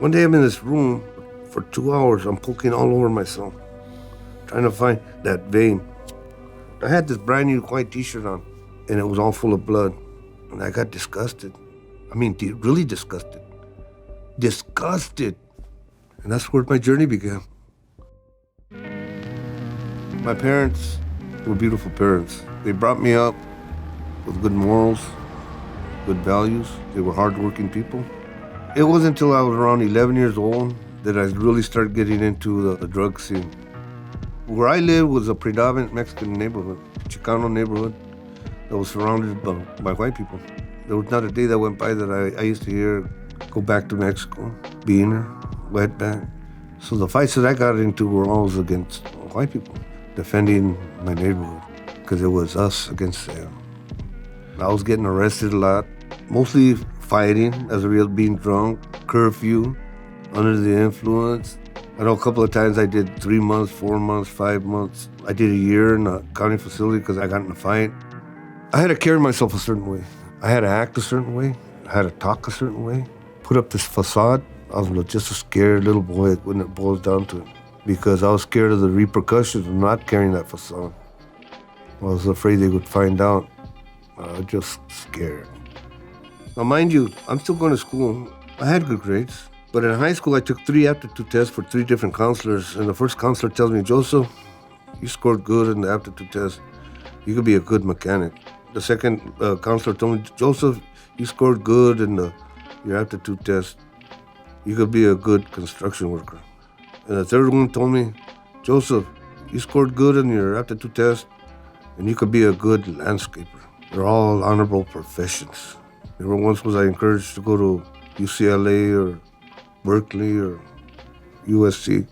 One day I'm in this room for 2 hours. I'm poking all over myself, trying to find that vein. I had this brand new white t-shirt on, and it was all full of blood. And I got disgusted. I mean, really disgusted. Disgusted. And that's where my journey began. My parents were beautiful parents. They brought me up with good morals, good values. They were hardworking people. It wasn't until I was around 11 years old that I really started getting into the drug scene. Where I lived was a predominant Mexican neighborhood, Chicano neighborhood, that was surrounded by white people. There was not a day that went by that I used to hear, go back to Mexico, Beaner, wetback. So the fights that I got into were always against white people, defending my neighborhood, because it was us against them. I was getting arrested a lot, mostly fighting as a real, being drunk, curfew, under the influence. I know a couple of times I did 3 months, 4 months, 5 months. I did a year in a county facility because I got in a fight. I had to carry myself a certain way. I had to act a certain way. I had to talk a certain way. Put up this facade. I was just a scared little boy when it boils down to it, because I was scared of the repercussions of not carrying that facade. I was afraid they would find out. I was just scared. Now, mind you, I'm still going to school. I had good grades. But in high school, I took 3 aptitude tests for 3 different counselors. And the first counselor tells me, Joseph, you scored good in the aptitude test. You could be a good mechanic. The second counselor told me, Joseph, you scored good in your aptitude test. You could be a good construction worker. And the third one told me, Joseph, you scored good in your aptitude test, and you could be a good landscaper. They're all honorable professions. Never once was I encouraged to go to UCLA or Berkeley or USC.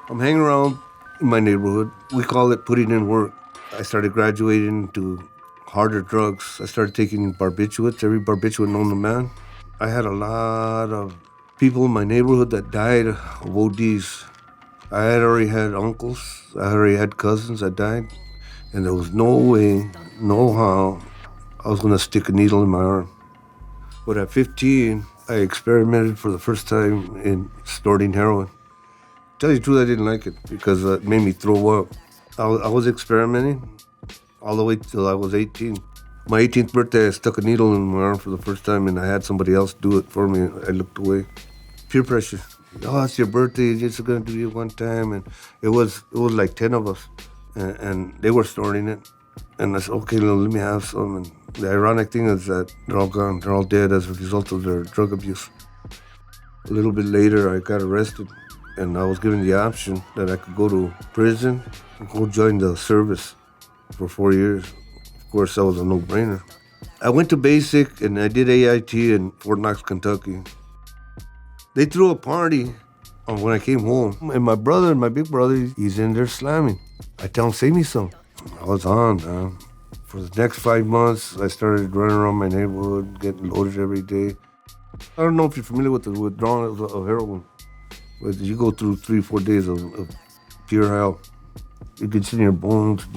I'm hanging around in my neighborhood. We call it putting in work. I started graduating to harder drugs. I started taking barbiturates, every barbiturate known to man. I had a lot of people in my neighborhood that died of ODs. I had already had uncles. I already had cousins that died. And there was no way, no how, I was going to stick a needle in my arm. But at 15, I experimented for the first time in snorting heroin. To tell you the truth, I didn't like it because it made me throw up. I was experimenting all the way till I was 18. My 18th birthday, I stuck a needle in my arm for the first time, and I had somebody else do it for me. I looked away. Peer pressure. Oh, it's your birthday. It's just going to do it one time. And it was like 10 of us, and they were snorting it. And I said, okay, let me have some. And the ironic thing is that they're all gone. They're all dead as a result of their drug abuse. A little bit later, I got arrested, and I was given the option that I could go to prison and go join the service for 4 years. Of course, that was a no-brainer. I went to basic, and I did AIT in Fort Knox, Kentucky. They threw a party when I came home, and my brother, my big brother, he's in there slamming. I tell him, save me some. I was on, man. For the next 5 months, I started running around my neighborhood, getting loaded every day. I don't know if you're familiar with the withdrawal of heroin, but you go through 3-4 days of pure hell. It gets in your bones,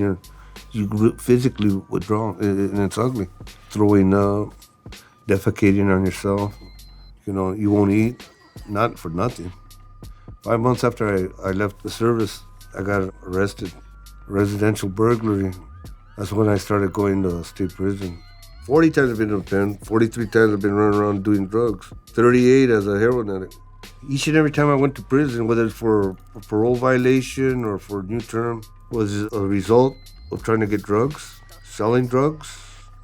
you physically withdraw, and it's ugly. Throwing up, defecating on yourself. You won't eat, not for nothing. 5 months after I left the service, I got arrested. Residential burglary. That's when I started going to state prison. 40 times I've been in the pen, 43 times I've been running around doing drugs, 38 as a heroin addict. Each and every time I went to prison, whether it's for a parole violation or for a new term, was a result of trying to get drugs, selling drugs,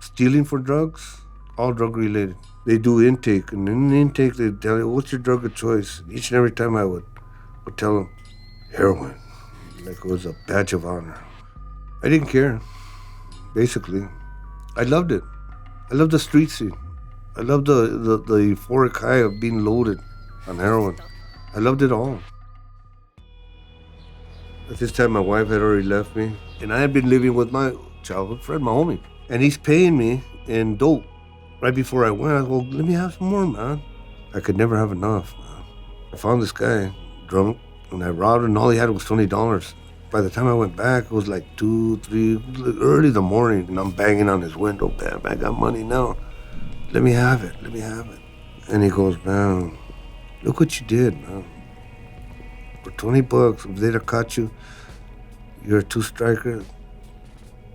stealing for drugs, all drug related. They do intake, and in the intake they tell you, what's your drug of choice? Each and every time I would tell them, heroin. Like it was a badge of honor. I didn't care, basically. I loved it. I loved the street scene. I loved the euphoric high of being loaded on heroin. I loved it all. At this time, my wife had already left me, and I had been living with my childhood friend, my homie. And he's paying me in dope. Right before I went, I said, well, let me have some more, man. I could never have enough, man. I found this guy, drunk, and I robbed him, and all he had was $20. By the time I went back, it was like 2, 3, early in the morning, and I'm banging on his window. Bam, I got money now. Let me have it. And he goes, man, look what you did, man. For $20, if they'd have caught you, you're a two-striker.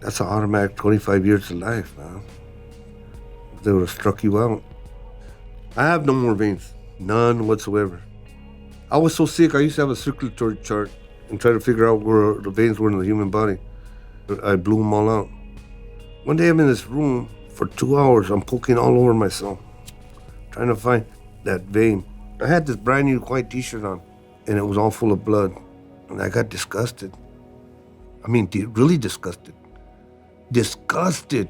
That's an automatic 25 years to life, man. If they would have struck you out. I have no more veins. None whatsoever. I was so sick, I used to have a circulatory chart and try to figure out where the veins were in the human body. I blew them all out. One day I'm in this room for 2 hours. I'm poking all over myself, trying to find that vein. I had this brand new white t-shirt on, and it was all full of blood. And I got disgusted. I mean, really disgusted. Disgusted.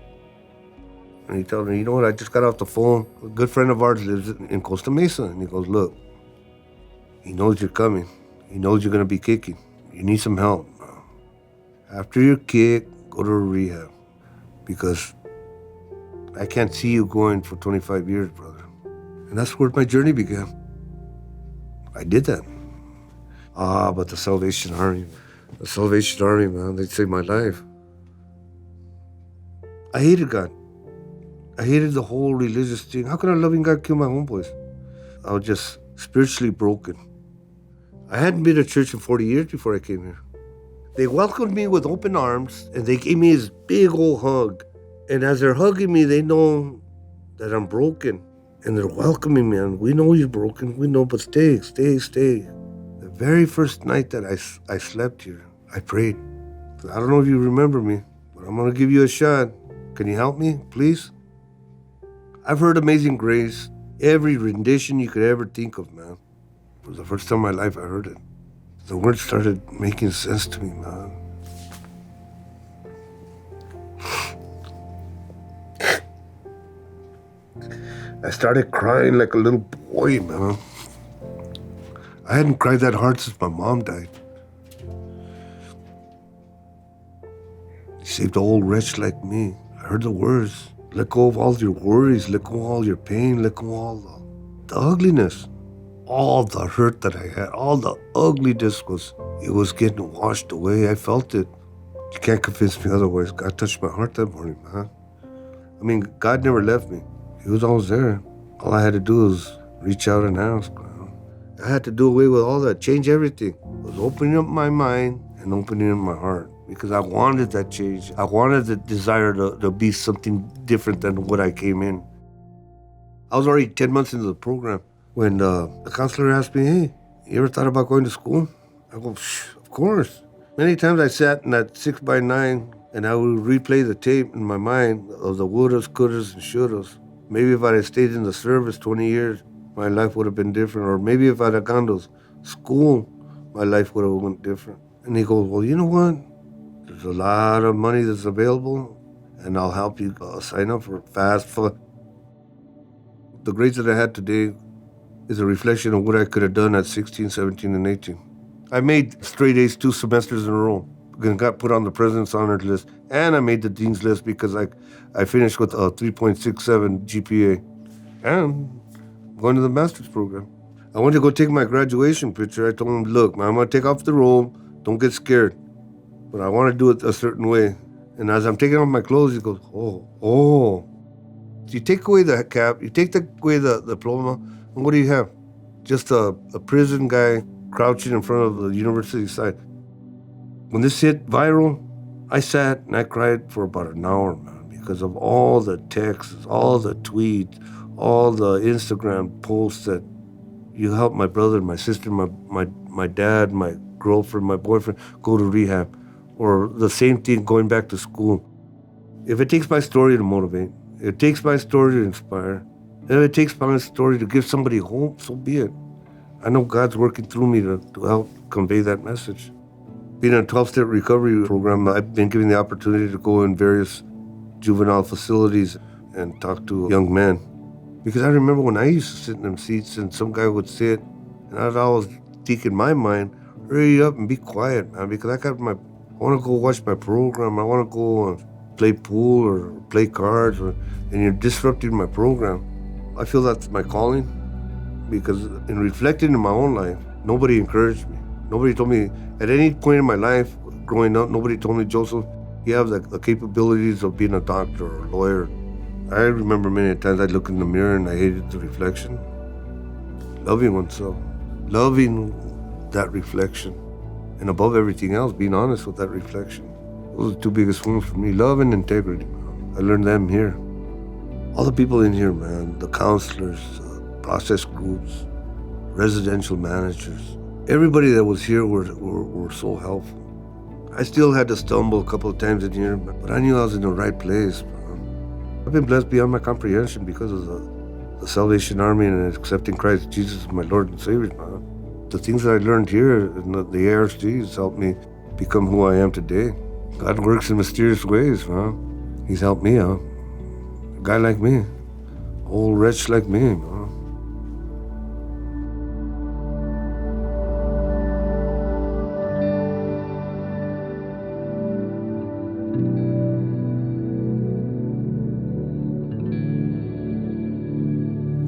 And he tells me, you know what, I just got off the phone. A good friend of ours lives in Costa Mesa. And he goes, look, he knows you're coming. He knows you're going to be kicking. You need some help. After your kick, go to a rehab. Because I can't see you going for 25 years, brother. And that's where my journey began. I did that. But the Salvation Army, man, they saved my life. I hated God. I hated the whole religious thing. How can a loving God kill my homeboys? I was just spiritually broken. I hadn't been to church in 40 years before I came here. They welcomed me with open arms, and they gave me this big old hug. And as they're hugging me, they know that I'm broken. And they're welcoming me, and we know you're broken. We know, but stay. The very first night that I slept here, I prayed. I don't know if you remember me, but I'm going to give you a shot. Can you help me, please? I've heard Amazing Grace, every rendition you could ever think of, man. It was the first time in my life I heard it. The words started making sense to me, man. I started crying like a little boy, man. I hadn't cried that hard since my mom died. He saved an old wretch like me. I heard the words. Let go of all your worries, let go of all your pain, let go of all the ugliness. All the hurt that I had, all the ugliness it was getting washed away. I felt it. You can't convince me otherwise. God touched my heart that morning, man. I mean, God never left me. He was always there. All I had to do was reach out and ask. I had to do away with all that, change everything. It was opening up my mind and opening up my heart. Because I wanted that change. I wanted the desire to be something different than what I came in. I was already 10 months into the program when the counselor asked me, hey, you ever thought about going to school? I go, of course. Many times I sat in that 6x9 and I would replay the tape in my mind of the wouldas, couldas, and shouldas. Maybe if I had stayed in the service 20 years, my life would have been different. Or maybe if I'd have gone to school, my life would have been different. And he goes, well, you know what? There's a lot of money that's available, and I'll help you sign up for FAFSA. The grades that I had today is a reflection of what I could have done at 16, 17, and 18. I made straight A's 2 semesters in a row. And got put on the president's honored list, and I made the dean's list because I finished with a 3.67 GPA. And I'm going to the master's program. I went to go take my graduation picture. I told him, look, man, I'm going to take off the robe. Don't get scared. But I want to do it a certain way. And as I'm taking off my clothes, he goes, oh. You take away the cap, you take away the diploma, and what do you have? Just a prison guy crouching in front of the university side. When this hit viral, I sat and I cried for about an hour, man, because of all the texts, all the tweets, all the Instagram posts that you helped my brother, my sister, my dad, my girlfriend, my boyfriend go to rehab. Or the same thing going back to school. If it takes my story to motivate, if it takes my story to inspire, if it takes my story to give somebody hope, so be it. I know God's working through me to help convey that message. Being in a 12-step recovery program, I've been given the opportunity to go in various juvenile facilities and talk to young men. Because I remember when I used to sit in them seats and some guy would sit, and I'd always think in my mind, hurry up and be quiet, man, because I want to go watch my program. I want to go and play pool or play cards, and you're disrupting my program. I feel that's my calling, because in reflecting in my own life, nobody encouraged me. Nobody told me, at any point in my life, growing up, nobody told me, Joseph, you have the capabilities of being a doctor or a lawyer. I remember many times I'd look in the mirror and I hated the reflection. Loving oneself, loving that reflection, and above everything else, being honest with that reflection. Those are the two biggest ones for me, love and integrity. I learned them here. All the people in here, man, the counselors, process groups, residential managers, everybody that was here were so helpful. I still had to stumble a couple of times in here, but I knew I was in the right place. I've been blessed beyond my comprehension because of the Salvation Army and accepting Christ Jesus as my Lord and Savior, man. The things that I learned here in the ARCs helped me become who I am today. God works in mysterious ways, man. He's helped me out. A guy like me, old wretch like me, man.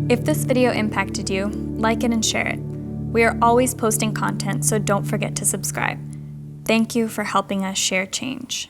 If this video impacted you, like it and share it. We are always posting content, so don't forget to subscribe. Thank you for helping us share change.